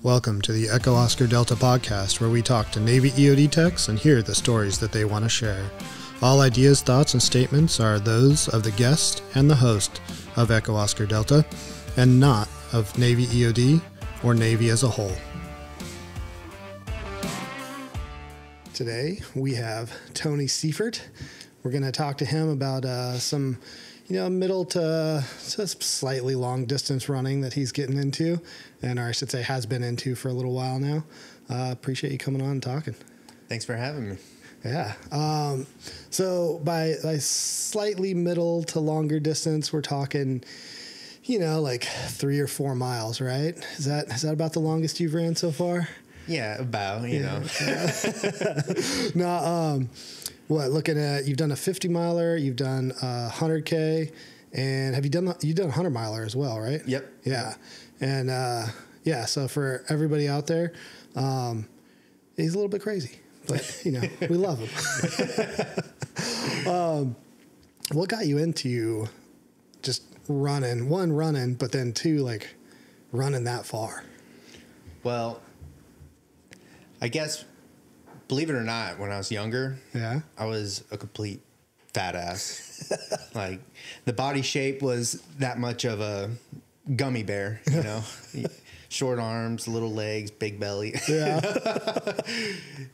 Welcome to the Echo Oscar Delta podcast, where we talk to Navy EOD techs and hear the stories that they want to share. All ideas, thoughts, and statements are those of the guest and the host of Echo Oscar Delta, and not of Navy EOD or Navy as a whole. Today we have Tony Seifert. We're going to talk to him about some middle to slightly long distance running that he's getting into, or I should say has been into for a little while now. Appreciate you coming on and talking. Thanks for having me. Yeah. So by slightly middle to longer distance, we're talking, like 3 or 4 miles, right? Is that about the longest you've ran so far? Yeah, about, you know. No, looking at, you've done a 50 miler, you've done a 100K, and you've done a 100 miler as well, right? Yep. Yeah. And, so for everybody out there, he's a little bit crazy, but we love him. What got you into just running, but then two, running that far? Well, I guess, believe it or not, when I was younger, I was a complete fat ass. Like, the body shape was that much of a gummy bear, short arms, little legs, big belly.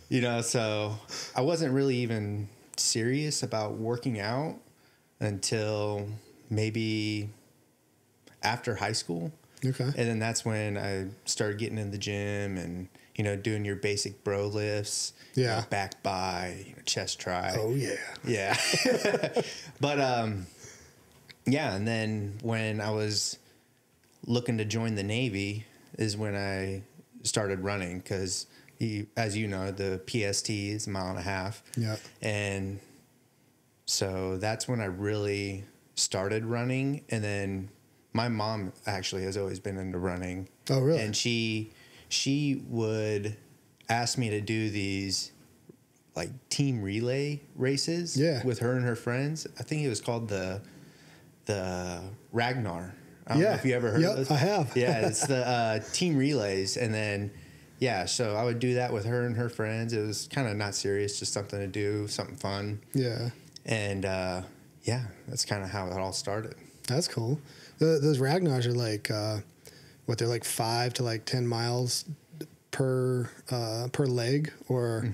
Yeah. So I wasn't really even serious about working out until maybe after high school. Okay. And then that's when I started getting in the gym and, doing your basic bro lifts. Yeah. Back by, chest try. Oh, yeah. Yeah. But, and then when I was looking to join the Navy is when I started running because, as you know, the PST is 1.5 miles. Yeah. And so that's when I really started running. And then my mom actually has always been into running. Oh, really? And she would ask me to do these team relay races with her and her friends. I think it was called the Ragnar. I don't know if you ever heard of those. I have. Yeah, it's the team relays. And then, so I would do that with her and her friends. It was kind of not serious, just something to do, something fun. Yeah. And, that's kind of how it all started. That's cool. Those Ragnars are they're like 5 to 10 miles per leg, or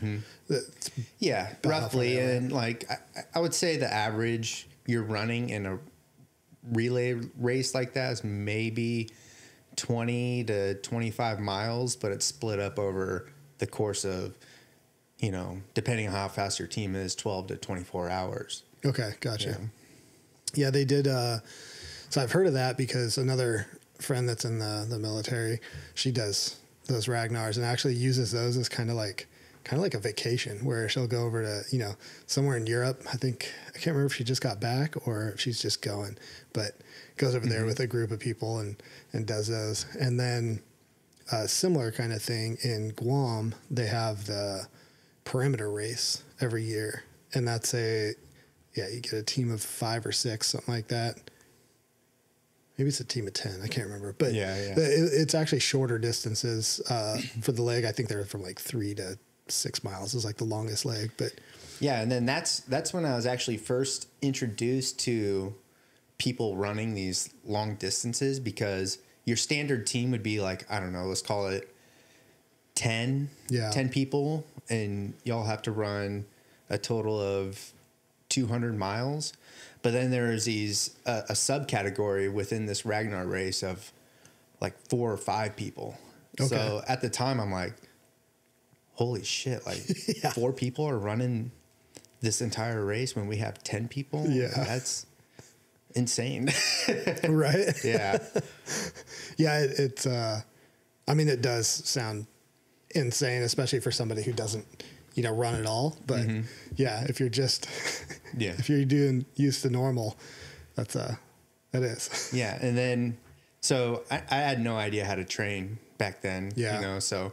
roughly. And I would say the average you're running in a relay race like that is maybe 20 to 25 miles, but it's split up over the course of, depending on how fast your team is, 12 to 24 hours. Okay, gotcha. Yeah, they did. So I've heard of that because another friend that's in the military, she does those Ragnars and actually uses those as kind of like a vacation, where she'll go over to, somewhere in Europe. I can't remember if she just got back or if she's just going, but goes over there with a group of people and does those. And then a similar kind of thing in Guam, they have the perimeter race every year. And that's you get a team of 5 or 6, something like that. Maybe it's a team of 10. I can't remember. But it's actually shorter distances for the leg. I think they're from 3 to 6 miles is the longest leg. But and then that's when I was actually first introduced to people running these long distances, because your standard team would be I don't know, let's call it 10 people, and y'all have to run a total of 200 miles. But then there's these a subcategory within this Ragnar race of 4 or 5 people. Okay. So at the time I'm like, holy shit, 4 people are running this entire race when we have 10 people? Yeah. That's insane. Right? Yeah. Yeah, it's it does sound insane, especially for somebody who doesn't run at all. But if you're just, if you're doing used to normal, that is. Yeah. And then, so I had no idea how to train back then, so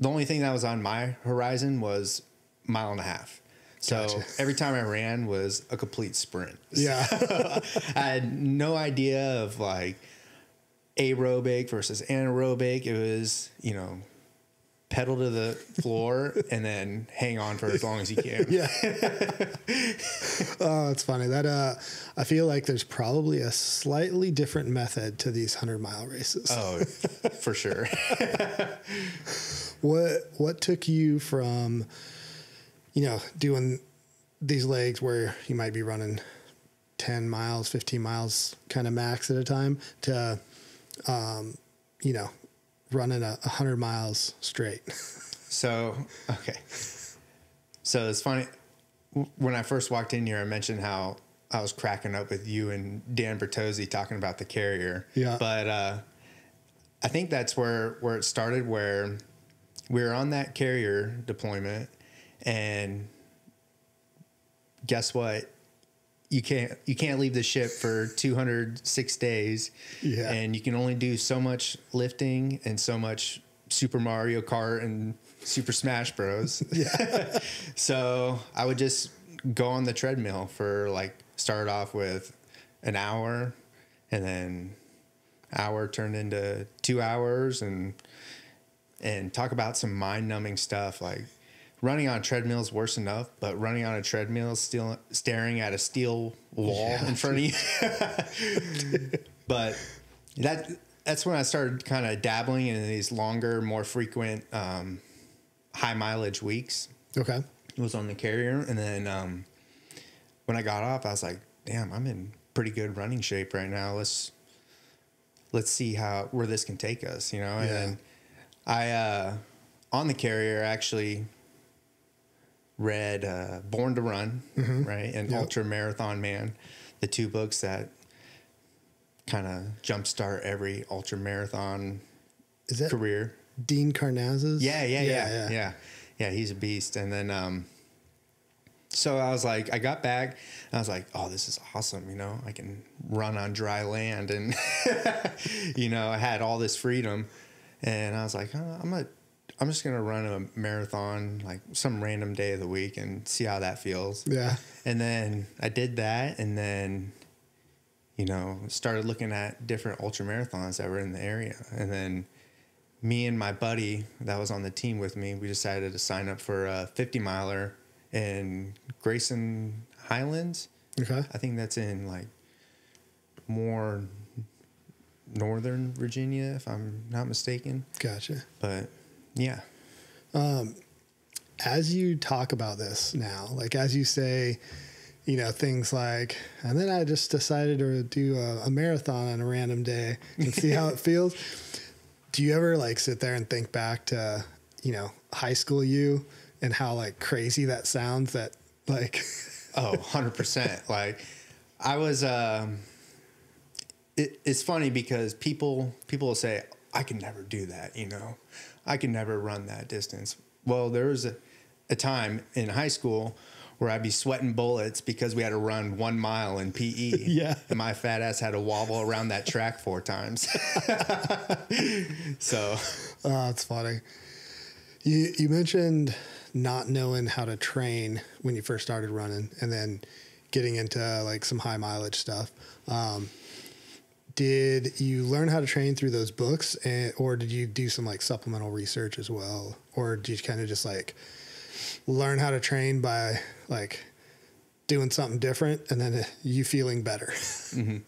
the only thing that was on my horizon was 1.5 miles. So every time I ran was a complete sprint. Yeah. I had no idea of aerobic versus anaerobic. It was, you know, pedal to the floor and then hang on for as long as you can. Yeah. Oh, it's funny that I feel like there's probably a slightly different method to these 100-mile races. Oh, for sure. What took you from, you know, doing these legs where you might be running 10 miles, 15 miles kind of max at a time to, you know, running 100 miles straight? So, okay. So it's funny. When I first walked in here, I mentioned how I was cracking up with you and Dan Bertozzi talking about the carrier. Yeah. But I think that's where it started, where we were on that carrier deployment, and guess what? You can't leave the ship for 206 days. Yeah. And you can only do so much lifting and so much Super Mario Kart and Super Smash Bros. Yeah. So I would just go on the treadmill for like, start off with an hour, and then hour turned into 2 hours, and talk about some mind numbing stuff. Like, running on a treadmill is worse enough, but running on a treadmill is still staring at a steel wall in front of you. But that's when I started kind of dabbling in these longer, more frequent, high mileage weeks. Okay. It was on the carrier. And then when I got off, I was like, damn, I'm in pretty good running shape right now. Let's see where this can take us, you know? And then I, on the carrier, actually read Born to Run, right? And Ultra Marathon Man, the two books that kind of jumpstart every ultra marathon career. Dean Karnazes? Yeah, he's a beast. And then so I was like, I got back and I was like, oh, this is awesome, you know, I can run on dry land, and you know, I had all this freedom, and I was like, I'm just gonna run a marathon like some random day of the week and see how that feels. Yeah. And then I did that, and then, you know, started looking at different ultra marathons that were in the area. And then me and my buddy that was on the team with me, we decided to sign up for a 50-miler in Grayson Highlands. Okay. I think that's in like more northern Virginia, if I'm not mistaken. Gotcha. But yeah. As you talk about this now, like as you say, you know, things like, and then I just decided to do a marathon on a random day and see how it feels. Do you ever like sit there and think back to, you know, high school you and how like crazy that sounds, that like, oh, 100%. Like I was, it's funny because people will say, I can never do that. You know, I can never run that distance. Well, there was a time in high school where I'd be sweating bullets because we had to run 1 mile in PE. Yeah. And my fat ass had to wobble around that track 4 times. So. Oh, it's funny. You mentioned not knowing how to train when you first started running, and then getting into like some high mileage stuff. Did you learn how to train through those books, or did you do some like supplemental research as well? Or did you kind of just like learn how to train by like doing something different and then you feeling better? Mm-hmm.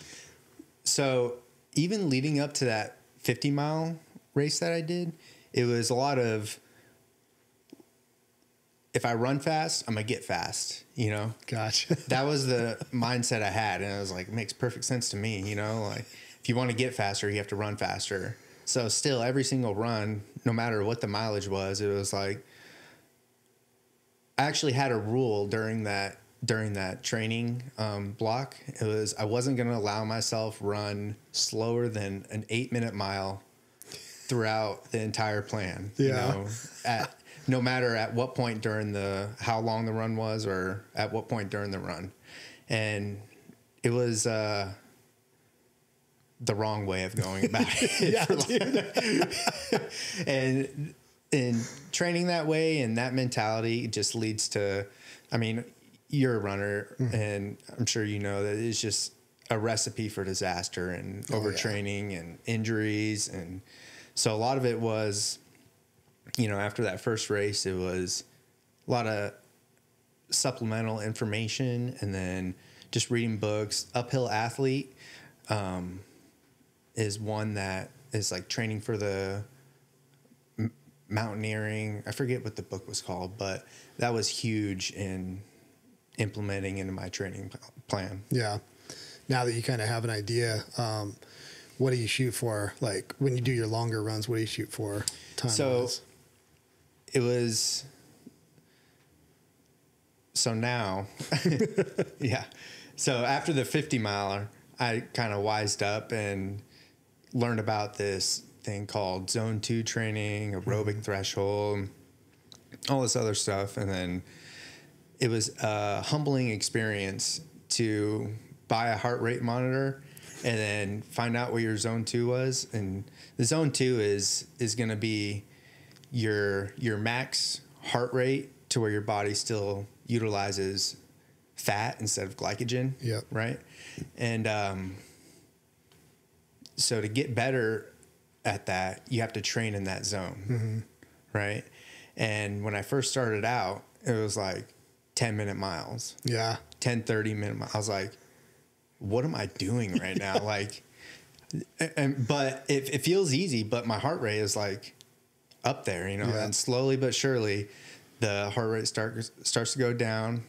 So even leading up to that 50-mile race that I did, it was a lot of, if I run fast, I'm going to get fast, you know? Gotcha. That was the mindset I had. And I was like, it makes perfect sense to me, you know? Like, if you want to get faster, you have to run faster. So still, every single run, no matter what the mileage was, it was like, I actually had a rule during that training block. It was, I wasn't going to allow myself run slower than an 8-minute mile throughout the entire plan. Yeah. You know, no matter at what point during how long the run was, or at what point during the run. And it was the wrong way of going about it. Yeah, and training that way and that mentality just leads to, I mean, you're a runner, and I'm sure you know that it's just a recipe for disaster and overtraining and injuries. And so a lot of it was, you know, after that first race, it was a lot of supplemental information and then just reading books. Uphill Athlete is one that is like training for the mountaineering. I forget what the book was called, but that was huge in implementing into my training plan. Yeah. Now that you kind of have an idea, what do you shoot for? Like when you do your longer runs, what do you shoot for time-wise? So it was, so now, yeah. So after the 50 miler, I kind of wised up and learned about this thing called zone 2 training, aerobic threshold, all this other stuff. And then it was a humbling experience to buy a heart rate monitor and then find out what your zone 2 was. And the zone 2 is going to be your max heart rate to where your body still utilizes fat instead of glycogen. Yep. Right. And so to get better at that, you have to train in that zone. Right. And when I first started out, it was like 10-minute miles. Yeah. 10, 30-minute miles. I was like, what am I doing right now? Like, but it feels easy, but my heart rate is like up there, you know, and slowly but surely the heart rate starts to go down,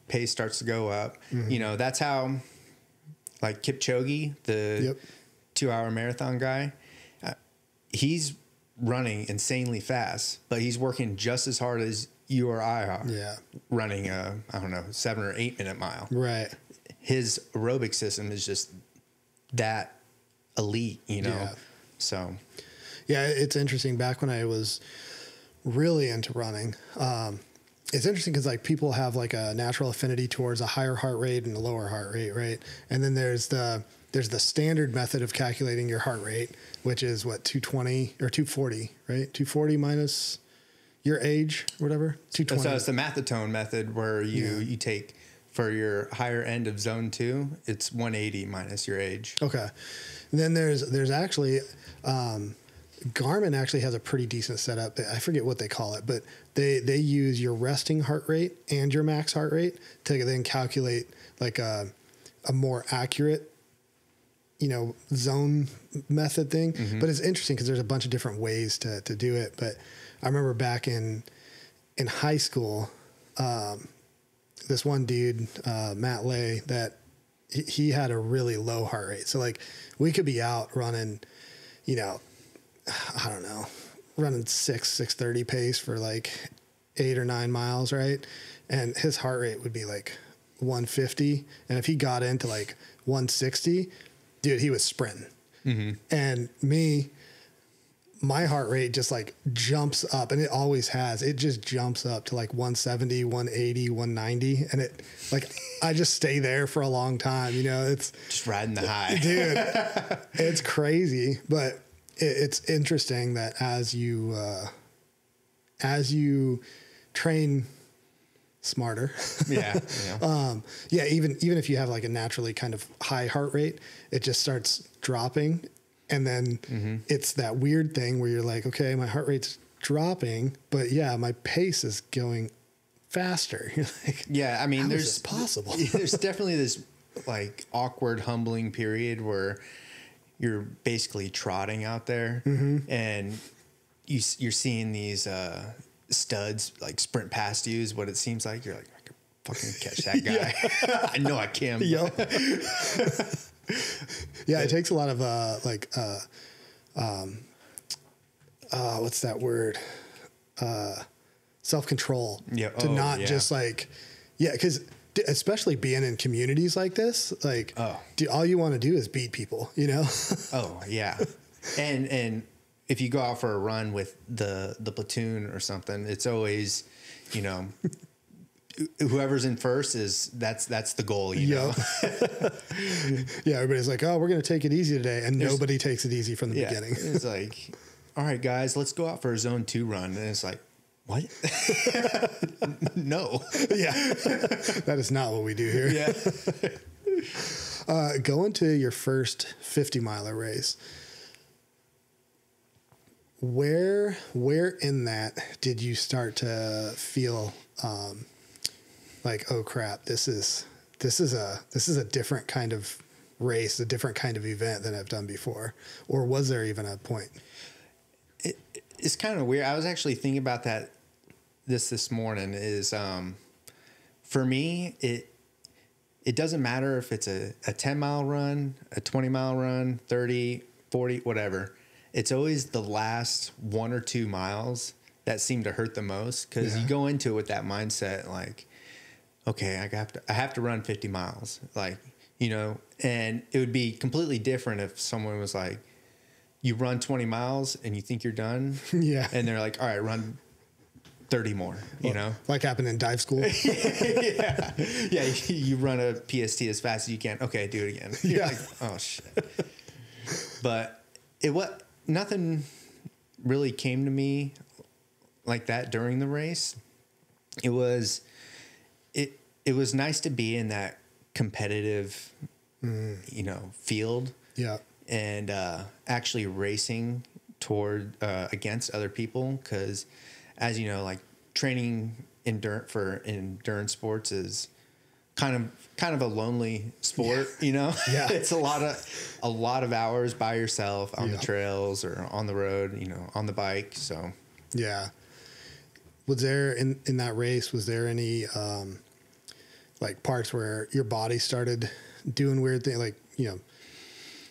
pace starts to go up. You know, that's how like Kipchoge, the 2-hour marathon guy, he's running insanely fast, but he's working just as hard as you or I are running a, I don't know, 7 or 8 minute mile. Right. His aerobic system is just that elite, you know? Yeah. So. Yeah, it's interesting. Back when I was really into running, it's interesting because like people have like a natural affinity towards a higher heart rate and a lower heart rate, right? And then there's the standard method of calculating your heart rate, which is what, 220 or 240, right? 240 minus your age, or whatever. 220. So it's the Mathotone method where you take for your higher end of zone 2, it's 180 minus your age. Okay. And then there's actually Garmin actually has a pretty decent setup. I forget what they call it, but they use your resting heart rate and your max heart rate to then calculate like a more accurate, you know, zone method thing. But it's interesting because there's a bunch of different ways to do it. But I remember back in high school, this one dude, Matt Lay, that he had a really low heart rate. So like we could be out running, you know, I don't know, running 6:30 pace for like 8 or 9 miles. Right. And his heart rate would be like 150. And if he got into like 160, dude, he was sprinting. And my heart rate just like jumps up, and it always has. It just jumps up to like 170, 180, 190. And it like, I just stay there for a long time. You know, it's just riding the high, dude. It's crazy, but it's interesting that as you train smarter, even if you have like a naturally kind of high heart rate, it just starts dropping. And then it's that weird thing where you're like, okay, my heart rate's dropping, but yeah, my pace is going faster. You're like, yeah, I mean, how there's is this possible. There's definitely this like awkward, humbling period where you're basically trotting out there and you're seeing these studs like sprint past you is what it seems like. You're like, I could fucking catch that guy. I know I can. Yeah, it takes a lot of what's that word? Self-control to not just like, because especially being in communities like this, like, all you want to do is beat people, you know? Oh yeah. And if you go out for a run with the platoon or something, it's always, you know, whoever's in first that's the goal, you know? Yeah. Everybody's like, oh, we're going to take it easy today. And nobody takes it easy from the beginning. It's like, all right, guys, let's go out for a zone 2 run. And it's like, what? No. Yeah. That is not what we do here. Yeah. Going to your first 50-miler race, where in that did you start to feel like, oh crap, this is a different kind of race, a different kind of event than I've done before? Or was there even a point? It's kind of weird. I was actually thinking about that this morning. Is for me, it doesn't matter if it's a 10-mile run, a 20-mile run, 30, 40, whatever. It's always the last 1 or 2 miles that seem to hurt the most, because you go into it with that mindset like, okay, I have to run 50 miles, like, you know. And it would be completely different if someone was like, you run 20 miles and you think you're done, and they're like, all right, run 30 more, you know, like happened in dive school. yeah. You run a PST as fast as you can. Okay, do it again. You're like, oh shit. But nothing really came to me like that during the race. It was nice to be in that competitive, you know, field. Yeah. And actually racing toward against other people, because, as you know, like, training for endurance sports is kind of a lonely sport, you know. Yeah. It's a lot of hours by yourself on the trails or on the road, you know, on the bike. So yeah. Was there in that race, was there any like parts where your body started doing weird things, like, you know,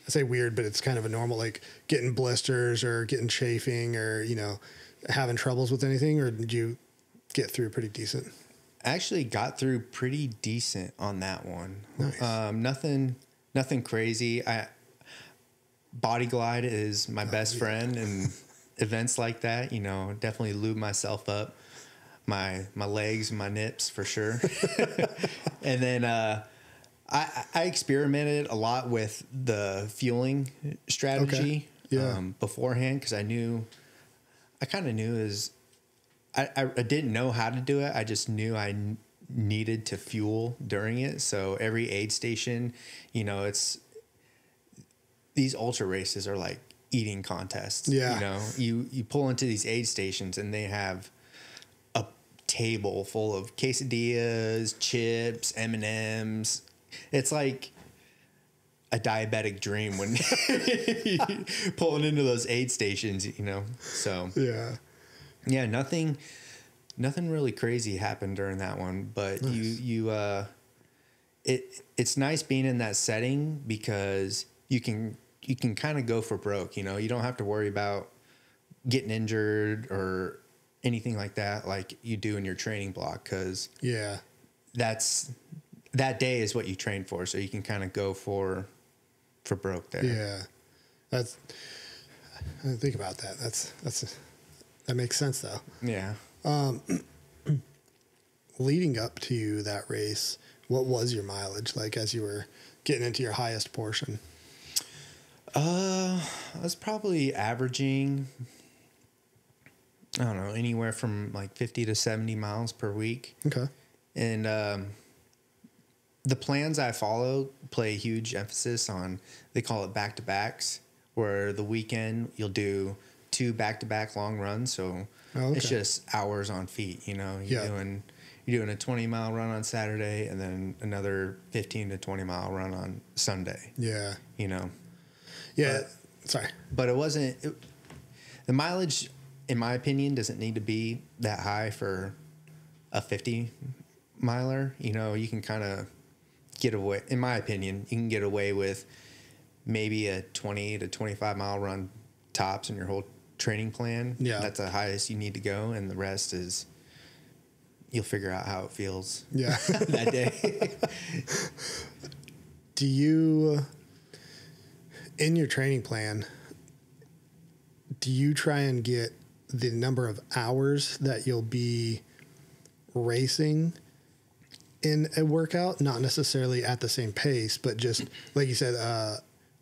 I say weird, but it's kind of a normal, like getting blisters or getting chafing or, you know, having troubles with anything? Or did you get through pretty decent? I actually got through pretty decent on that one. Nice. Nothing crazy. Body glide is my best friend in events like that. You know, definitely lube myself up, my legs and my nips for sure. And then I experimented a lot with the fueling strategy beforehand, because I kind of knew I didn't know how to do it. I just knew I needed to fuel during it. So every aid station, you know, these ultra races are like eating contests. Yeah. You know, you pull into these aid stations and they have a table full of quesadillas, chips, M&Ms. It's like a diabetic dream when pulling into those aid stations, you know. So yeah, nothing really crazy happened during that one, but nice. It's nice being in that setting, because you can kind of go for broke, you know. You don't have to worry about getting injured or anything like that, like you do in your training block, because that day is what you train for, so you can kind of go for broke there. Yeah, I didn't think about that. That makes sense though. Yeah. Leading up to that race, what was your mileage like as you were getting into your highest portion? I was probably averaging, I don't know, anywhere from like 50 to 70 miles per week. Okay. And the plans I follow play a huge emphasis on, they call it back-to-backs, where the weekend you'll do 2 back-to-back long runs. So it's just hours on feet, you know. You're doing a 20-mile run on Saturday and then another 15 to 20-mile run on Sunday. Yeah. You know. Yeah. But it wasn't the mileage, in my opinion, doesn't need to be that high for a 50-miler. You know, you can kind of get away, in my opinion, you can get away with maybe a 20 to 25-mile run tops in your whole training plan. Yeah. That's the highest you need to go, and the rest is you'll figure out how it feels that day. Do you, in your training plan, do you try and get the number of hours that you'll be racing in a workout, not necessarily at the same pace, but just like you said,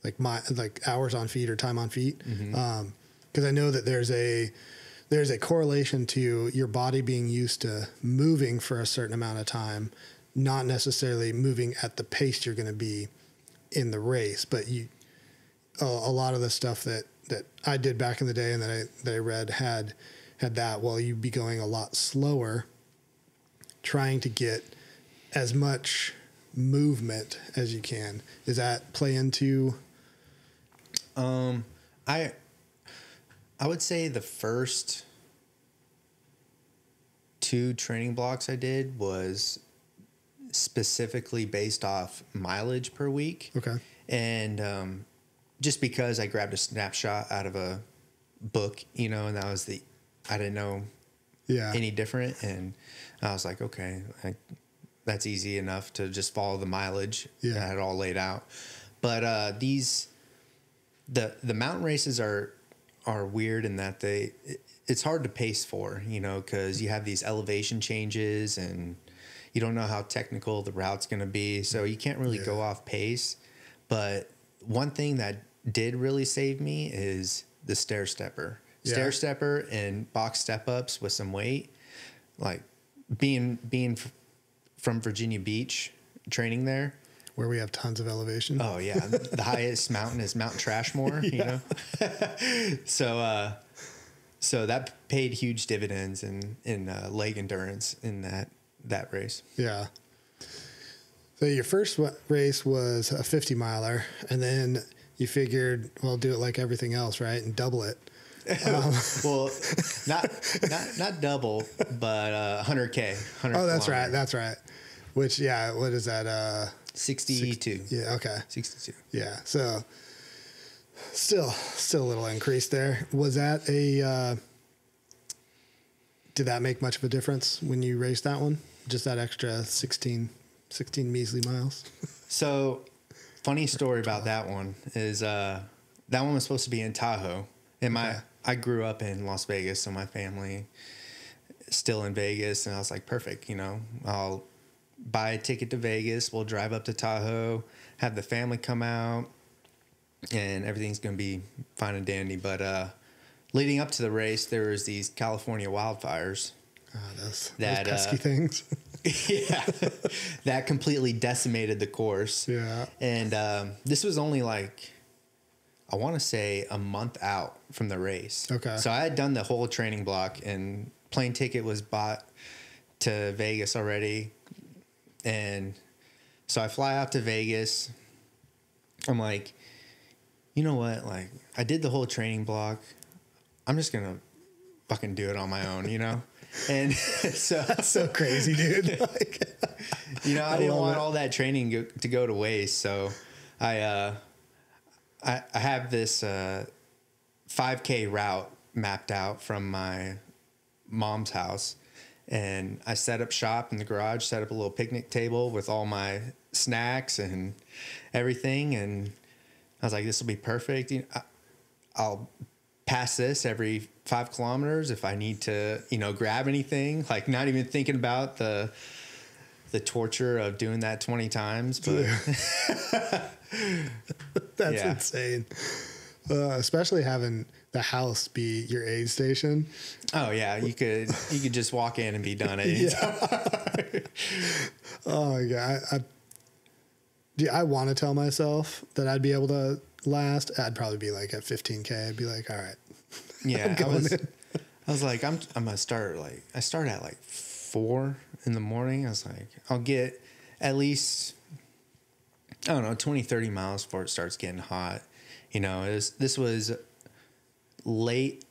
like hours on feet or time on feet? Mm-hmm. 'Cause I know that there's a correlation to your body being used to moving for a certain amount of time, not necessarily moving at the pace you're going to be in the race, but a lot of the stuff that I did back in the day and that I read had that. Well, you'd be going a lot slower, trying to get as much movement as you can. Does that play into? I would say the first 2 training blocks I did was specifically based off mileage per week. Okay. And just because I grabbed a snapshot out of a book, and that was I didn't know any different. And I was like, okay, that's easy enough to just follow the mileage. I had it all laid out. But the mountain races are weird in that it's hard to pace for, because you have these elevation changes and you don't know how technical the route's going to be. So you can't really go off pace. But one thing that did really save me is the stair stepper. Yeah. Stair stepper and box step ups with some weight. Like being from Virginia Beach, training there. Where we have tons of elevation. Oh yeah. The highest mountain is Mount Trashmore, So that paid huge dividends in leg endurance in that race. Yeah. So your first race was a 50 miler, and then you figured, well, do it like everything else, right? And double it. Well, not double, but 100K. 100 Oh, that's kilometers. right. That's right. Which, what is that? 62. Yeah. Okay. 62. Yeah. So still a little increase there. Was that did that make much of a difference when you raced that one? Just that extra 16 measly miles? So funny story about that one is, that one was supposed to be in Tahoe, and I grew up in Las Vegas. So my family is still in Vegas, and I was like, perfect. I'll buy a ticket to Vegas. We'll drive up to Tahoe, have the family come out, and everything's going to be fine and dandy. But leading up to the race, there was these California wildfires. Those pesky things. Yeah, that completely decimated the course. Yeah. And this was only I want to say a month out from the race. Okay. So I had done the whole training block, and plane ticket was bought to Vegas already. And so I fly out to Vegas. I'm like, you know what? I did the whole training block. I'm just going to fucking do it on my own, And so That's so crazy, dude. I didn't want all that training to go to waste. So I have this 5K route mapped out from my mom's house, and I set up shop in the garage, set up a little picnic table with all my snacks and everything. And I was like, this will be perfect. I'll pass this every 5 kilometers if I need to, grab anything, not even thinking about the torture of doing that 20 times. But That's insane. Especially having the house be your aid station. Oh yeah. You could just walk in and be done at any time. Oh my God. I want to tell myself that I'd be able to last. I'd probably be at 15K. I'd be like, all right. Yeah. I was like, I'm going to start I start at 4 in the morning. I was like, I'll get at least, I don't know, 20, 30 miles before it starts getting hot. This was late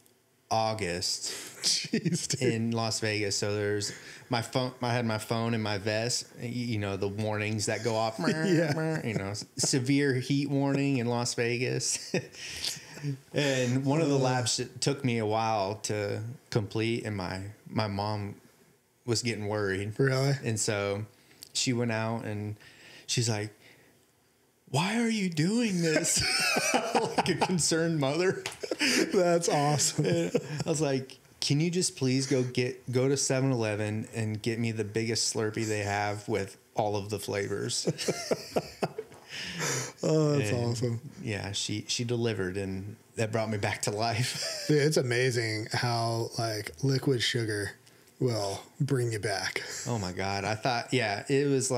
August. Jeez, dude. In Las Vegas. So there's my phone. I had my phone in my vest. The warnings that go off. Severe heat warning in Las Vegas. And one of the laps took me a while to complete, and my mom was getting worried. Really? And so she went out and she's like, why are you doing this? Like a concerned mother. That's awesome. And I was like, can you just please go to 7-Eleven and get me the biggest Slurpee they have with all of the flavors? Oh, that's awesome. Yeah, she delivered, and that brought me back to life. Dude, it's amazing how liquid sugar will bring you back. Oh my God. I thought, it was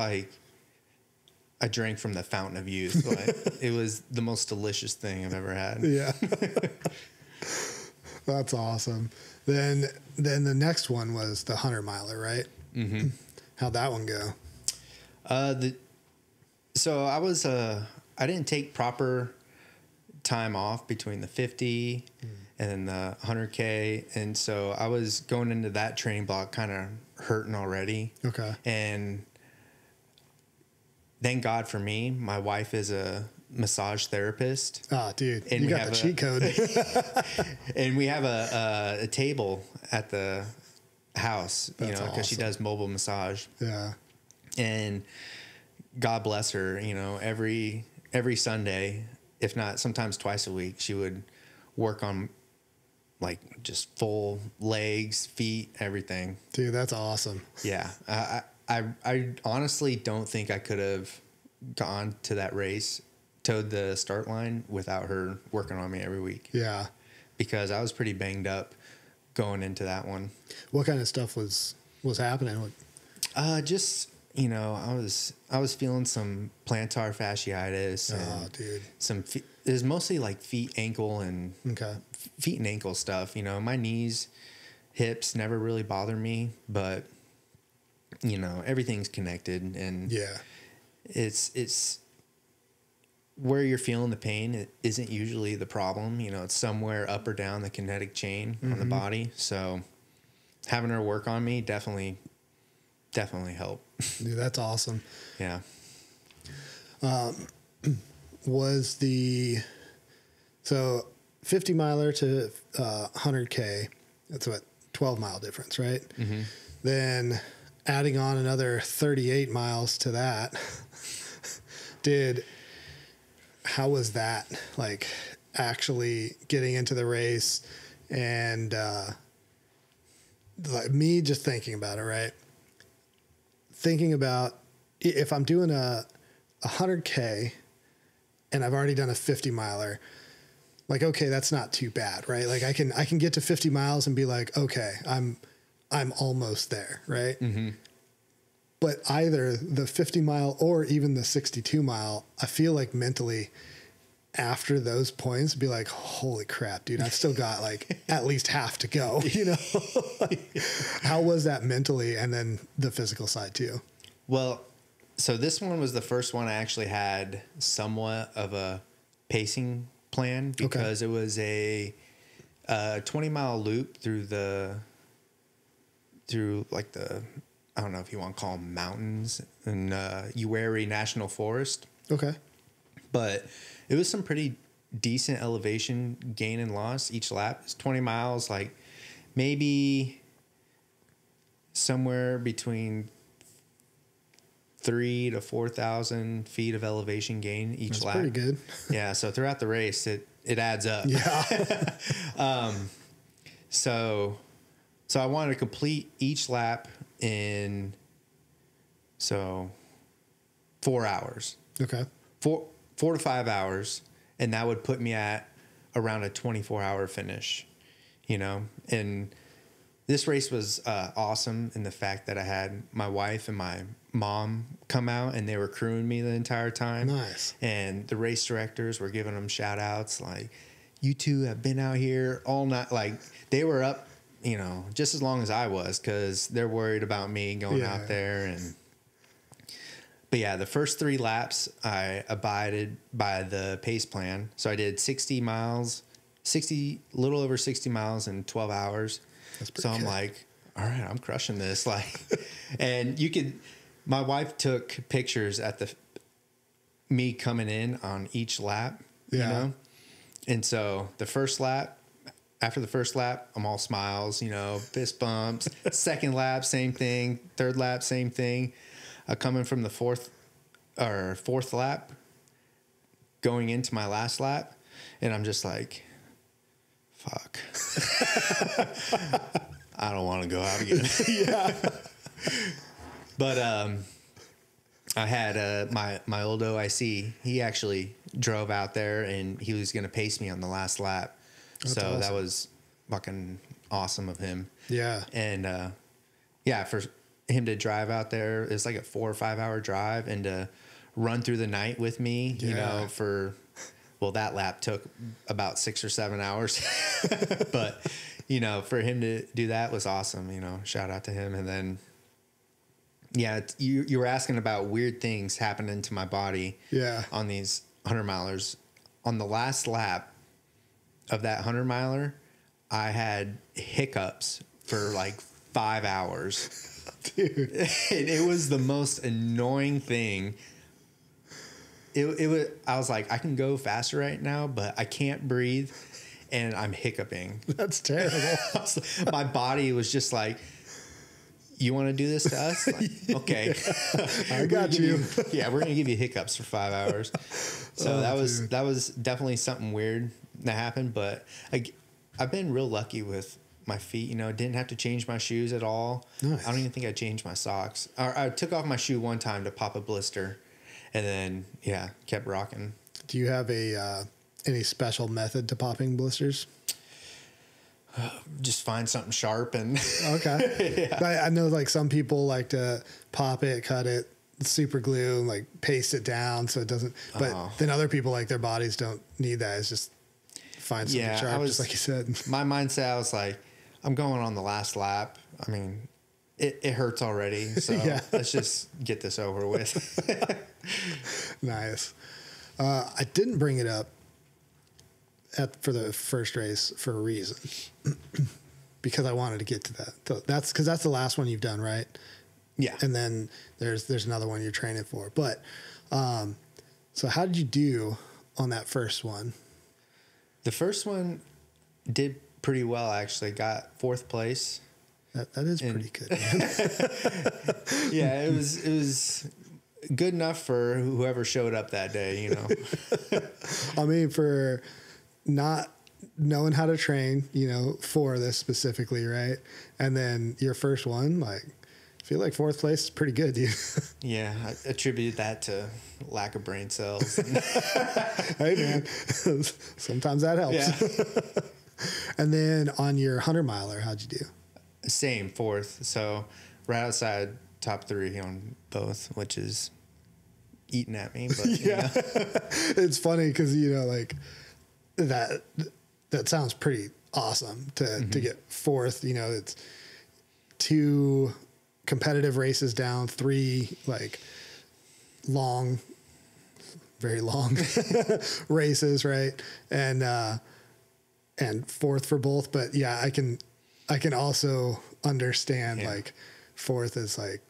I drank from the fountain of youth. Like, it was the most delicious thing I've ever had. Yeah. That's awesome. Then the next one was the 100-miler, right? Mm-hmm. How'd that one go? So I didn't take proper time off between the 50 and the 100K. And so I was going into that training block kind of hurting already. Okay. And thank God for me, my wife is a massage therapist. Oh, dude, and you got the cheat code. And we have a table at the house, because awesome. she does mobile massage. Yeah. And God bless her, every Sunday, if not sometimes twice a week, she would work on like just full legs, feet, everything. Dude, that's awesome. Yeah. I honestly don't think I could have gone to that race, towed the start line without her working on me every week. Yeah. Because I was pretty banged up going into that one. What kind of stuff was happening? Just, I was feeling some plantar fasciitis. Oh, dude. It was mostly like feet, ankle, and okay. Feet and ankle stuff. My knees, hips never really bother me, but everything's connected, and yeah, it's where you're feeling the pain. It isn't usually the problem. It's somewhere up or down the kinetic chain on the body. So having her work on me definitely helped. Dude, that's awesome. Yeah. Was the 50 miler to 100K? That's what 12-mile difference, right? Mm-hmm. Then adding on another 38 miles to that. How was that, like, actually getting into the race? And like me just thinking about it, right? Thinking about if I'm doing a 100K and I've already done a 50 miler, like, okay, that's not too bad, right? Like I can get to 50 miles and be like, okay, I'm almost there, right? Mm-hmm. But either the 50 mile or even the 62 mile, I feel like mentally after those points be like, holy crap, dude, I've still got like at least half to go, How was that mentally? And then the physical side too. Well, so this one was the first one I actually had somewhat of a pacing plan, because it was a 20-mile loop through like the, I don't know if you want to call them mountains, in Uwharrie National Forest. Okay. But it was some pretty decent elevation gain and loss each lap. It's 20 miles, like maybe somewhere between 3,000 to 4,000 feet of elevation gain each lap. That's pretty good. Yeah. So throughout the race, it adds up. Yeah. So I wanted to complete each lap in 4 hours. Okay. 4 to 5 hours, and that would put me at around a 24-hour finish, And this race was awesome in the fact that I had my wife and my mom come out, and they were crewing me the entire time. Nice. And the race directors were giving them shout outs like, you two have been out here all night. Like, they were up, just as long as I was, because they're worried about me going out there. But yeah, the first 3 laps, I abided by the pace plan. So I did 60 miles, little over 60 miles in 12 hours. So I'm like, all right, I'm crushing this. Like, and my wife took pictures at me coming in on each lap, And so after the first lap, I'm all smiles, fist bumps. Second lap, same thing. Third lap, same thing. Coming from the fourth lap, going into my last lap, and I'm just like, fuck. I don't want to go out again. Yeah. But I had my old OIC. He actually drove out there, and he was going to pace me on the last lap. That's awesome. That was fucking awesome of him. Yeah. And for him to drive out there, it's like a 4 or 5 hour drive, and to run through the night with me, you Yeah. know, well, that lap took about 6 or 7 hours, but you know, for him to do that was awesome. You know, shout out to him. And then, yeah, you were asking about weird things happening to my body. Yeah. On these 100-milers. On the last lap of that 100-miler, I had hiccups for like 5 hours. Dude. It was the most annoying thing. It was. I was like, I can go faster right now, but I can't breathe, and I'm hiccuping. That's terrible. My body was just like, "You want to do this to us? Like, okay, I got you." Yeah, we're gonna give you hiccups for 5 hours. So that was definitely something weird that happened. But I've been real lucky with my feet. You know, didn't have to change my shoes at all. Nice. I don't even think I changed my socks. I took off my shoe one time to pop a blister, and then kept rocking. Do you have any special method to popping blisters? Just find something sharp and Okay. I know like some people like to pop it, cut it, super glue, and like paste it down so it doesn't. But then other people, like, their bodies don't need that. It's just find something sharp, just like you said. My mindset, I was like, I'm going on the last lap. I mean, it hurts already, so let's just get this over with. Nice. I didn't bring it up for the first race for a reason, because I wanted to get to that. So that's the last one you've done, right? Yeah. And then there's another one you're training for. But so how did you do on that first one? The first one did pretty well, actually. Got 4th place. That is pretty good, man. Yeah, it was good enough for whoever showed up that day, you know. I mean, for not knowing how to train, you know, for this specifically, right? And then your first one, like, I feel like 4th place is pretty good, dude. Yeah, I attribute that to lack of brain cells. Hey, man, sometimes that helps. Yeah. And then on your 100-miler, how'd you do? Same, 4th. So right outside top 3 on both, which is eating at me. But yeah, it's funny because, you know, like that sounds pretty awesome to get 4th. You know, it's 2 competitive races down, 3 like long, very long races, right? And 4th for both. But yeah, I can also understand like 4th is like,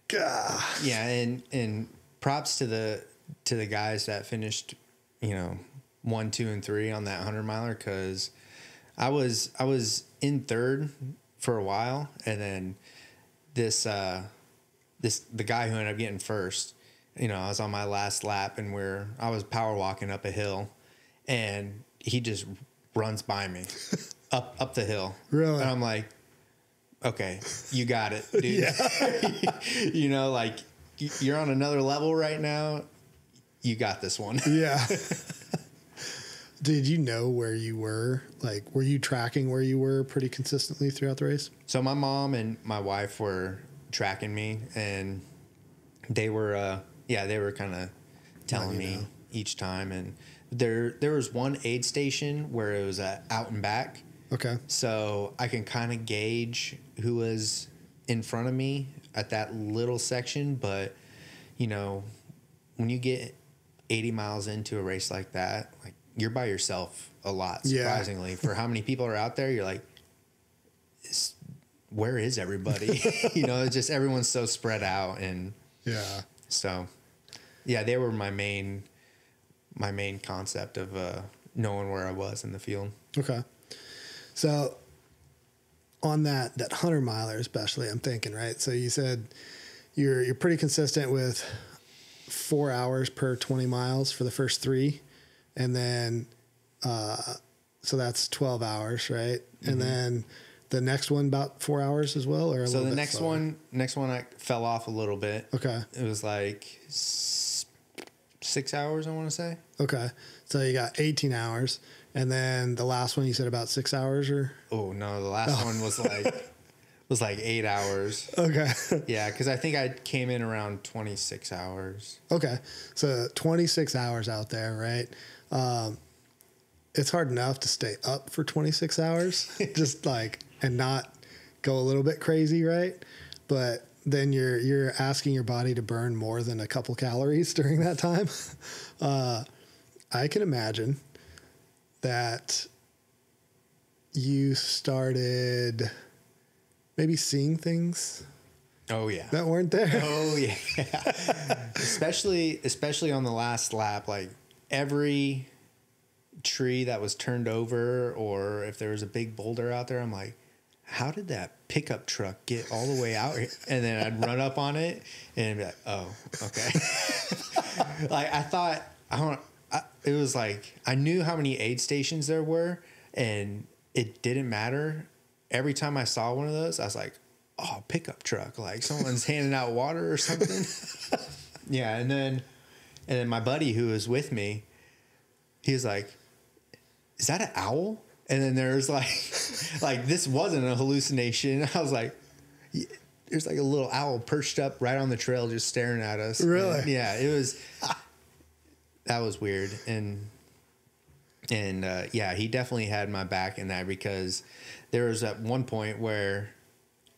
gah. Yeah, and props to the guys that finished, you know, 1, 2, and 3 on that 100-miler, because I was in 3rd for a while, and then the guy who ended up getting 1st, you know, I was on my last lap, and I was power walking up a hill, and he just runs by me up the hill. Really? And I'm like, okay, you got it, dude. Yeah. You know, like, you're on another level right now. You got this one. Yeah. Did you know where you were? Like, were you tracking where you were pretty consistently throughout the race? So my mom and my wife were tracking me, and they were kind of telling me each time. And there was one aid station where it was out and back. Okay. So I can kind of gauge who was in front of me at that little section. But, you know, when you get 80 miles into a race like that, like, you're by yourself a lot, surprisingly. Yeah. For how many people are out there, you're like, where is everybody? You know, it's just everyone's so spread out. And so, yeah, they were my main concept of knowing where I was in the field. Okay. So on that 100-miler especially, I'm thinking, right? So you said you're pretty consistent with 4 hours per 20 miles for the first 3. And then, so that's 12 hours, right? Mm-hmm. And then the next one about 4 hours as well, or so the next one, I fell off a little bit. Okay, it was like 6 hours, I want to say. Okay, so you got 18 hours, and then the last one you said about 6 hours, or? Oh no, the last one was was like 8 hours. Okay. Yeah, because I think I came in around 26 hours. Okay. So 26 hours out there, right? It's hard enough to stay up for 26 hours, just like, and not go a little bit crazy, right? But then you're asking your body to burn more than a couple calories during that time. I can imagine that you started maybe seeing things. Oh yeah. That weren't there. Oh yeah. especially on the last lap, like every tree that was turned over, or if there was a big boulder out there, I'm like, how did that pickup truck get all the way out here? And then I'd run up on it and be like, oh, okay. Like I thought, it was like, I knew how many aid stations there were, and it didn't matter. Every time I saw one of those, I was like, oh, pickup truck, like someone's handing out water or something. Yeah. And then my buddy who was with me, he was like, is that an owl? And then there's like this wasn't a hallucination. I was like, there's like a little owl perched up right on the trail, just staring at us. Really? And yeah, it was, that was weird. And yeah, he definitely had my back in that, because there was at one point where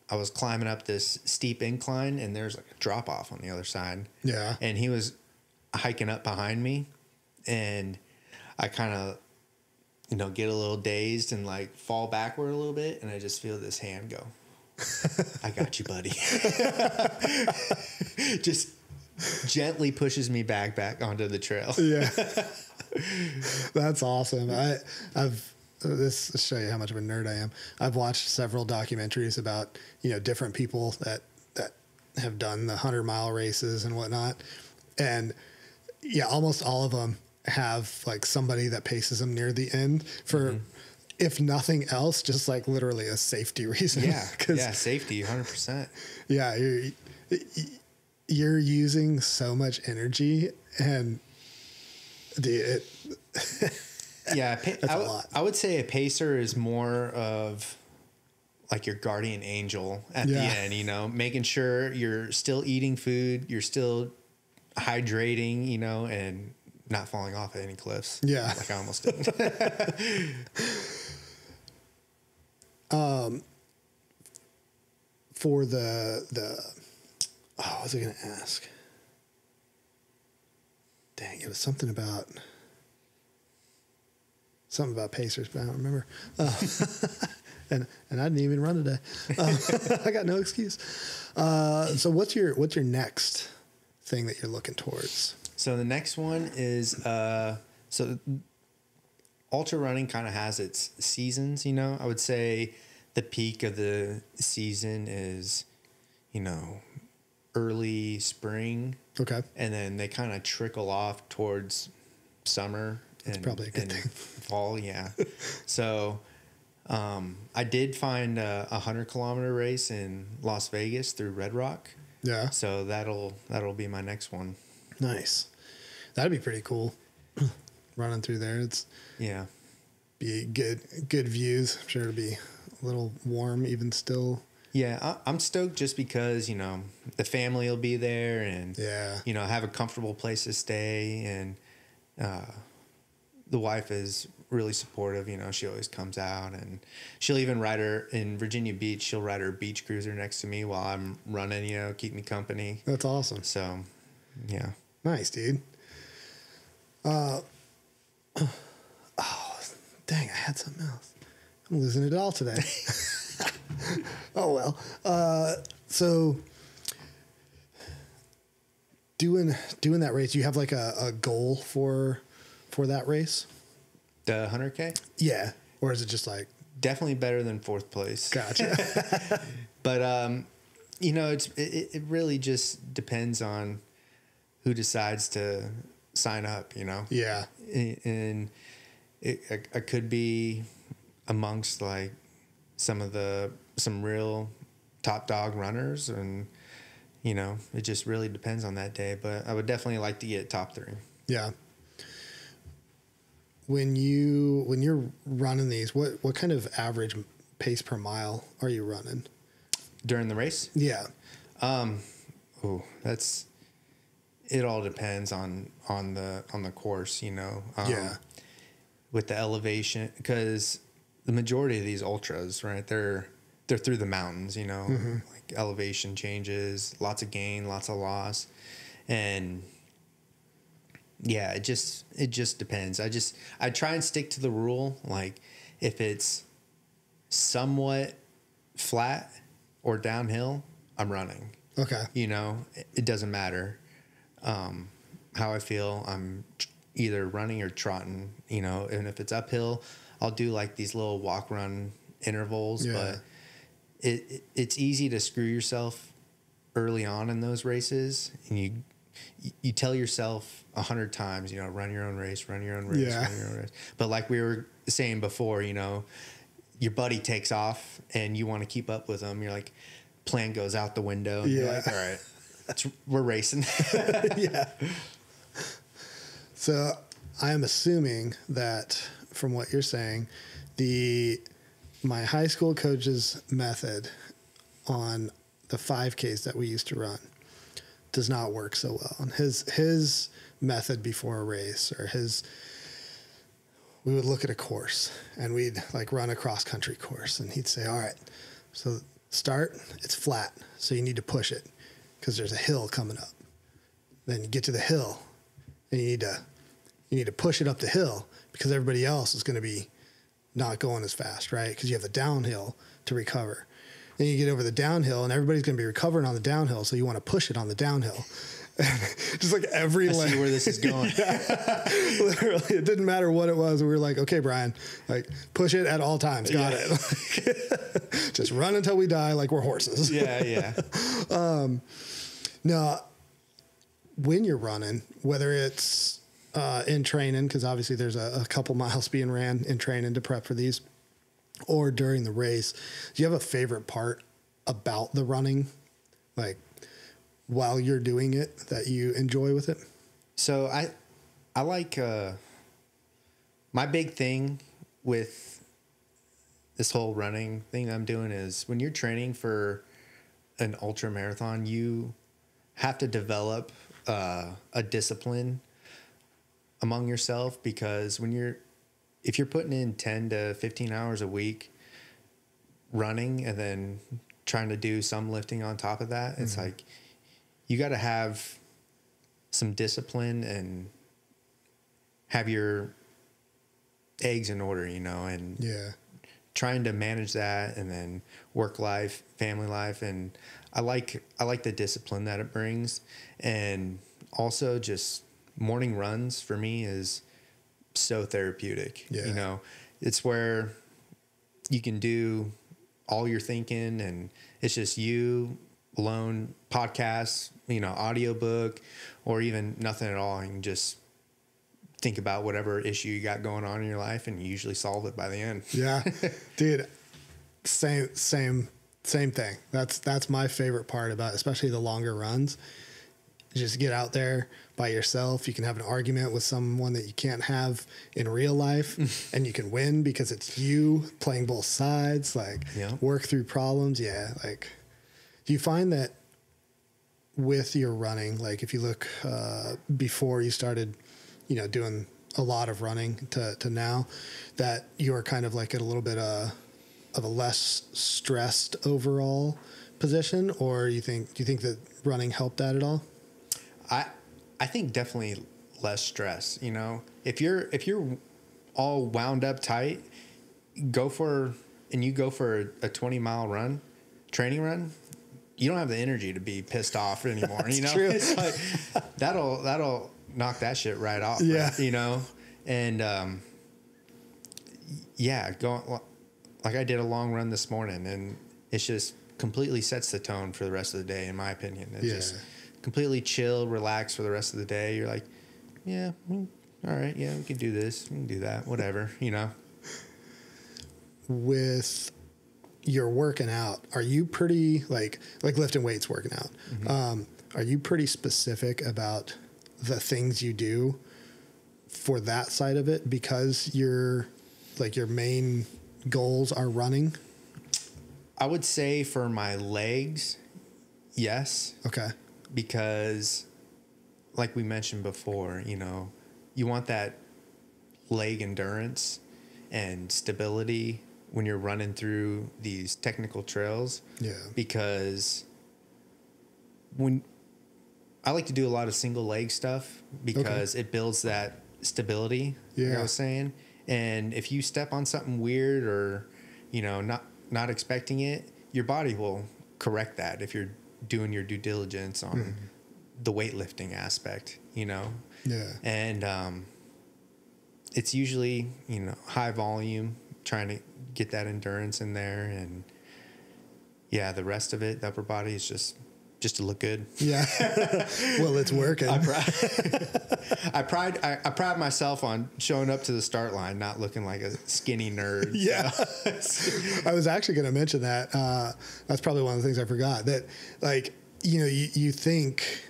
I was climbing up this steep incline and there's like a drop off on the other side. Yeah. And he was hiking up behind me, and I kind of, get a little dazed and like fall backward a little bit. And I just feel this hand go, I got you, buddy. Just gently pushes me back onto the trail. Yeah. That's awesome. I've this to show you how much of a nerd I am. I've watched several documentaries about, different people that have done the 100-mile races and whatnot. And yeah, almost all of them have like somebody that paces them near the end for, if nothing else, just like literally a safety reason. Yeah. Yeah. Safety, 100%. Yeah. You're using so much energy, and dude, yeah. That's a lot. I would say a pacer is more of like your guardian angel at the end, making sure you're still eating food, you're still hydrating, and not falling off at any cliffs. Yeah. Like I almost did. For what was I going to ask? Dang, it was something about pacers, but I don't remember. And I didn't even run today. I got no excuse. So what's your next thing that you're looking towards? So the next one is, so ultra running kind of has its seasons, I would say the peak of the season is, early spring. Okay. And then they kind of trickle off towards summer. That's probably a good thing. Fall. Yeah. So, I did find a 100-kilometer race in Las Vegas through Red Rock. Yeah. So that'll be my next one. Nice. That'd be pretty cool. Running through there. Be good views. I'm sure it'll be a little warm even still. Yeah, I'm stoked just because, the family will be there, and, have a comfortable place to stay. And the wife is really supportive. She always comes out, and she'll even ride in Virginia Beach. She'll ride her beach cruiser next to me while I'm running, keep me company. That's awesome. So, yeah. Nice, dude. Oh, dang, I had something else. I'm losing it all today. Oh, well. So doing that race, do you have like a goal for that race? The 100K? Yeah. Or is it just like... Definitely better than fourth place. Gotcha. But, it really just depends on who decides to sign up, Yeah. And I could be amongst like some real top dog runners, and it just really depends on that day, but I would definitely like to get top 3. Yeah. When you're running these, what kind of average pace per mile are you running? During the race? Yeah. It all depends on the course, you know. Yeah. With the elevation, because the majority of these ultras, right, they're through the mountains, you know, like elevation changes, lots of gain, lots of loss, and yeah, it just depends. I try and stick to the rule, like if it's somewhat flat or downhill, I'm running. Okay. You know, it doesn't matter how I feel. I'm either running or trotting, you know, and if it's uphill, I'll do like these little walk run intervals, but it's easy to screw yourself early on in those races, and you tell yourself 100 times, you know, run your own race, run your own race, run your own race. But like we were saying before, you know, your buddy takes off and you want to keep up with him. You're like, plan goes out the window. And you're like, all right, we're racing. Yeah. So I am assuming that from what you're saying, my high school coach's method on the 5Ks that we used to run does not work so well. And his method before a race, or we would look at a course and we'd like run a cross country course, and he'd say, all right, so start, it's flat, so you need to push it because there's a hill coming up. Then you get to the hill and you need to push it up the hill because everybody else is going to be not going as fast, right? Because you have the downhill to recover. Then you get over the downhill and everybody's going to be recovering on the downhill, so you want to push it on the downhill. Just like every lane. I see where this is going. Literally, it didn't matter what it was. We were like, okay, Brian, like push it at all times. Got it. Like, just run until we die like we're horses. Yeah. Now, when you're running, whether it's in training, because obviously there's a couple miles being ran in training to prep for these, or during the race, do you have a favorite part about the running, like while you're doing it, that you enjoy with it? So I like my big thing with this whole running thing I'm doing is when you're training for an ultra marathon, you have to develop a discipline among yourself, because if you're putting in 10 to 15 hours a week running and then trying to do some lifting on top of that, it's like you got to have some discipline and have your eggs in order, you know, and trying to manage that, and then work life, family life. And I like the discipline that it brings. And also just morning runs for me is so therapeutic. You know, it's where you can do all your thinking, and it's just you alone, podcasts, you know, audiobook, or even nothing at all. You can just think about whatever issue you got going on in your life, and you usually solve it by the end. Yeah, dude, same thing. That's my favorite part about, especially the longer runs. Just get out there by yourself. You can have an argument with someone that you can't have in real life, and you can win because it's you playing both sides. Like work through problems. Yeah. Like, do you find that with your running, like if you look before you started, you know, doing a lot of running to now, that you're kind of like at a little bit of a less stressed overall position, or do you think that running helped that at all? I think definitely less stress. You know, if you're all wound up tight, go for a 20-mile run, training run. You don't have the energy to be pissed off anymore. That's you know, true. It's like that'll knock that shit right off. Yeah. Right? You know, and going like I did a long run this morning, and it's just completely sets the tone for the rest of the day, in my opinion. It's just completely chill, relax for the rest of the day. You're like, all right, we can do this, we can do that, whatever, you know. With your working out, are you pretty like lifting weights, working out? Are you pretty specific about the things you do for that side of it, because your main goals are running? I would say for my legs, yes. Okay. Because like we mentioned before, you know, you want that leg endurance and stability when you're running through these technical trails. Yeah. Because when I like to do a lot of single leg stuff because it builds that stability. Yeah. Like I was saying. And if you step on something weird or, you know, not expecting it, your body will correct that if you're doing your due diligence on the weightlifting aspect, you know? Yeah. And it's usually, you know, high volume, trying to get that endurance in there. And yeah, the rest of it, the upper body is just to look good. Yeah. Well, it's working. I pride myself on showing up to the start line, not looking like a skinny nerd. Yeah. So. I was actually going to mention that. That's probably one of the things I forgot, that, like, you know, you think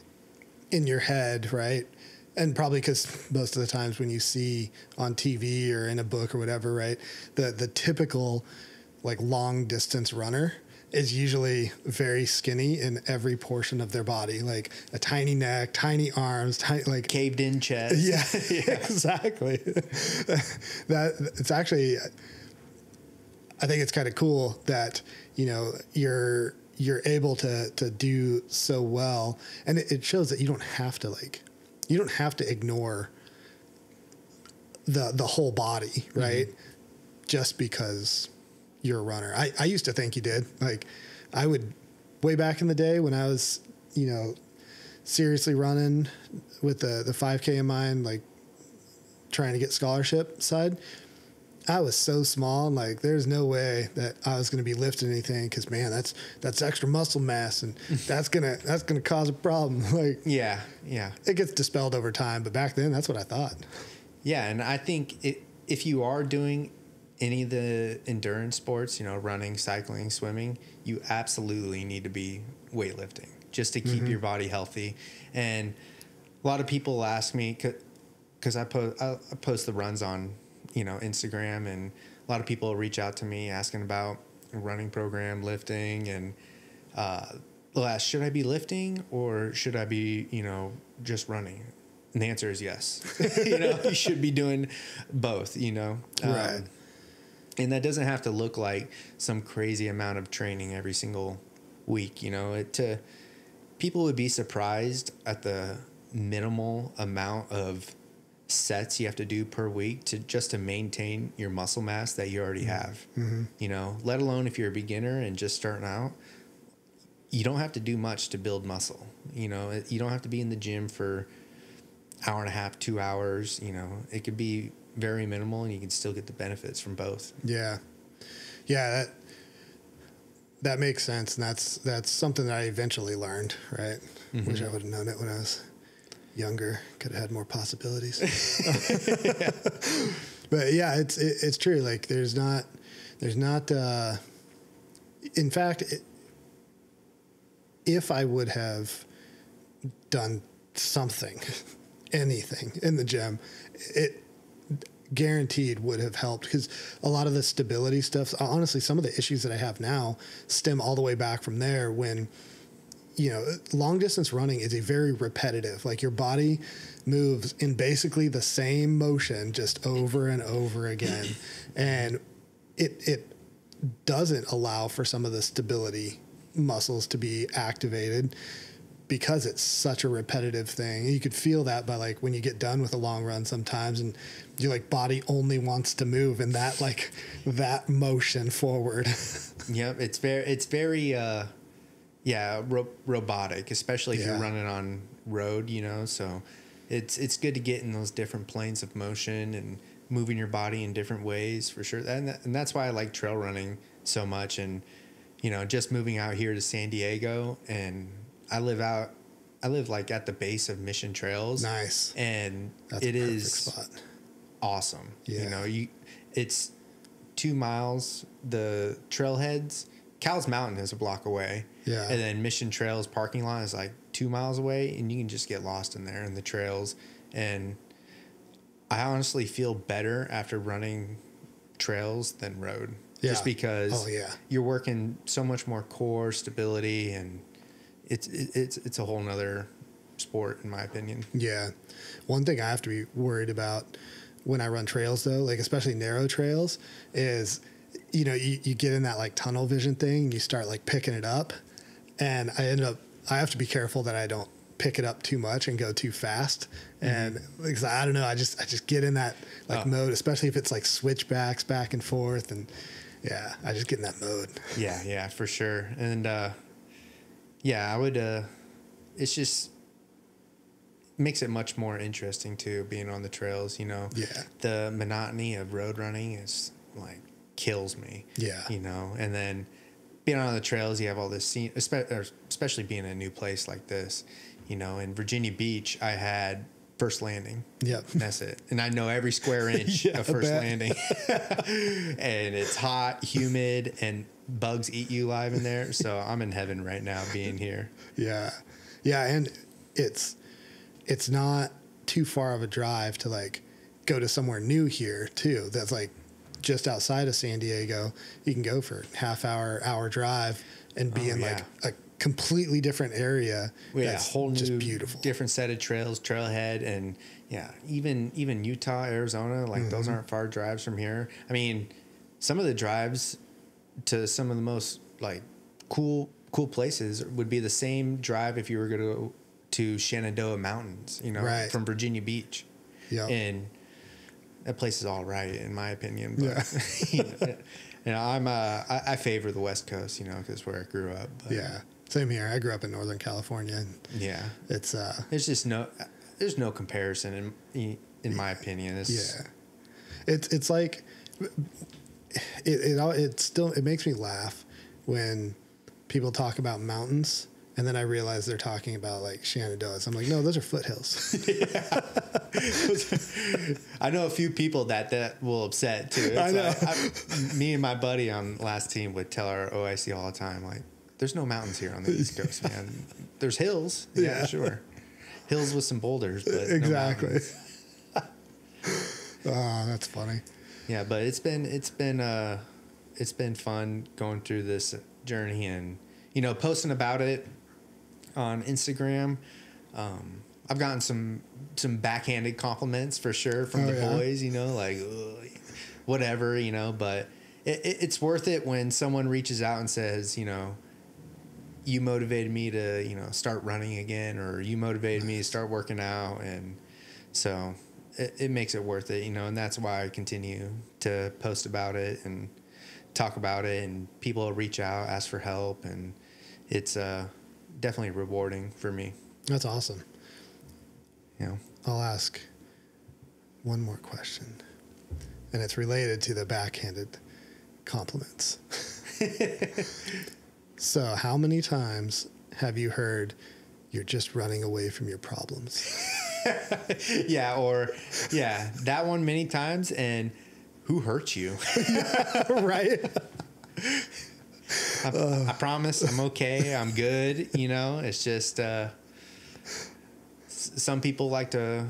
in your head, right? And probably because most of the times when you see on TV or in a book or whatever, right, the typical like long distance runner is usually very skinny in every portion of their body, like a tiny neck, tiny arms, like caved in chest. Yeah, exactly. That it's actually, I think it's kind of cool that, you know, you're able to do so well, and it shows that you don't have to ignore the whole body, right? Just because you're a runner. I used to think you did. Like, I would, way back in the day when I was, you know, seriously running with the 5K in mind, like trying to get scholarship side, I was so small, and like there's no way that I was going to be lifting anything, because man, that's extra muscle mass, and that's gonna cause a problem. Like, yeah, it gets dispelled over time, but back then that's what I thought. Yeah, and I think if you are doing any of the endurance sports, you know, running, cycling, swimming, you absolutely need to be weightlifting just to keep your body healthy. And a lot of people ask me, because I post the runs on, you know, Instagram, and a lot of people reach out to me asking about a running program, lifting, and they'll ask, should I be lifting or should I be, you know, just running? And the answer is yes. You know, you should be doing both, you know. Right. And that doesn't have to look like some crazy amount of training every single week, you know. People would be surprised at the minimal amount of sets you have to do per week to maintain your muscle mass that you already have. You know, let alone if you're a beginner and just starting out, you don't have to do much to build muscle. You know, you don't have to be in the gym for hour and a half, 2 hours. You know, it could be very minimal and you can still get the benefits from both. Yeah. That makes sense. And that's something that I eventually learned, right? Wish I would have known it when I was younger. Could have had more possibilities. But yeah, it's true. Like there's not in fact, if I would have done something, anything in the gym, it guaranteed would have helped, because a lot of the stability stuff, honestly, some of the issues that I have now stem all the way back from there, when, you know, long distance running is a very repetitive, like your body moves in basically the same motion just over and over again. And it doesn't allow for some of the stability muscles to be activated, because it's such a repetitive thing. You could feel that by like when you get done with a long run sometimes, and your like body only wants to move in that, like that motion forward. Yep. It's very robotic, especially if you're running on road, you know, so it's good to get in those different planes of motion and moving your body in different ways, for sure. And that's why I like trail running so much. And, you know, just moving out here to San Diego, and I live like at the base of Mission Trails. Nice. And that's it a perfect is spot. Awesome. Yeah. You know, it's 2 miles, the trailheads. Cowles Mountain is a block away. Yeah. And then Mission Trails parking lot is like 2 miles away, and you can just get lost in there in the trails. And I honestly feel better after running trails than road. just because yeah. you're working so much more core stability, and it's a whole nother sport in my opinion. Yeah. One thing I have to be worried about when I run trails though, like especially narrow trails, is, you know, you get in that like tunnel vision thing and you start like picking it up, and I have to be careful that I don't pick it up too much and go too fast. And because I don't know, I just get in that like mode, especially if it's like switchbacks back and forth, and yeah, I just get in that mode. Yeah, for sure. And yeah, I would it's just makes it much more interesting too, being on the trails, you know. Yeah. The monotony of road running is like kills me. Yeah. You know, and then being on the trails, you have all this scene, especially being in a new place like this. You know, in Virginia Beach, I had first landing. Yep. That's it. And I know every square inch of first landing. And it's hot, humid, and bugs eat you live in there. So I'm in heaven right now being here. Yeah. Yeah. And it's not too far of a drive to like go to somewhere new here too. That's like just outside of San Diego. You can go for hour drive and be in like a completely different area. That's whole just new, beautiful, different set of trails, trailhead, and even Utah, Arizona, like those aren't far drives from here. I mean, some of the drives to some of the most like cool places would be the same drive if you were going to go to Shenandoah Mountains, you know, from Virginia Beach. Yeah, and that place is all right in my opinion. But, you know, I favor the West Coast, you know, because where I grew up. But, yeah. Same here. I grew up in Northern California. And it's there's just no comparison in my opinion. It's like it makes me laugh when people talk about mountains and then I realize they're talking about like Shenandoahs. I'm like, no, those are foothills. I know a few people that will upset too. It's I know. Me and my buddy on last team would tell our OIC all the time, like, there's no mountains here on the East Coast, man. There's hills. Yeah, sure. Hills with some boulders, but exactly. No oh, that's funny. Yeah, but it's been fun going through this journey and, you know, posting about it on Instagram. I've gotten some backhanded compliments for sure from the boys, you know, like whatever, you know, but it's worth it when someone reaches out and says, you know, you motivated me to, you know, start running again, or you motivated me to start working out. And so it makes it worth it, you know, and that's why I continue to post about it and talk about it, and people will reach out, ask for help, and it's definitely rewarding for me. That's awesome. Yeah. I'll ask one more question, and it's related to the backhanded compliments. So how many times have you heard you're just running away from your problems? That one many times. And who hurt you? Right. I promise I'm okay. I'm good. You know, it's just some people like to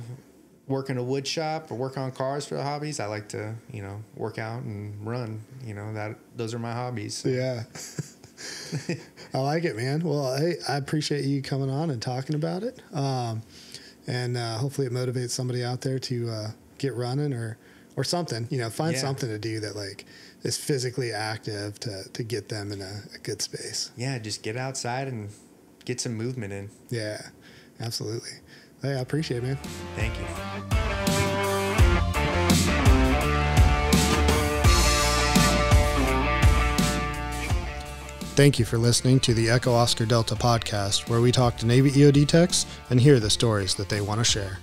work in a wood shop or work on cars for the hobbies. I like to, you know, work out and run. You know, those are my hobbies. So. Yeah. I like it, man. Well, I appreciate you coming on and talking about it. And hopefully it motivates somebody out there to get running or something, you know, find something to do that like is physically active to get them in a good space. Yeah, just get outside and get some movement in. Yeah, absolutely. Hey, I appreciate it, man. Thank you. Thank you for listening to the Echo Oscar Delta podcast, where we talk to Navy EOD techs and hear the stories that they want to share.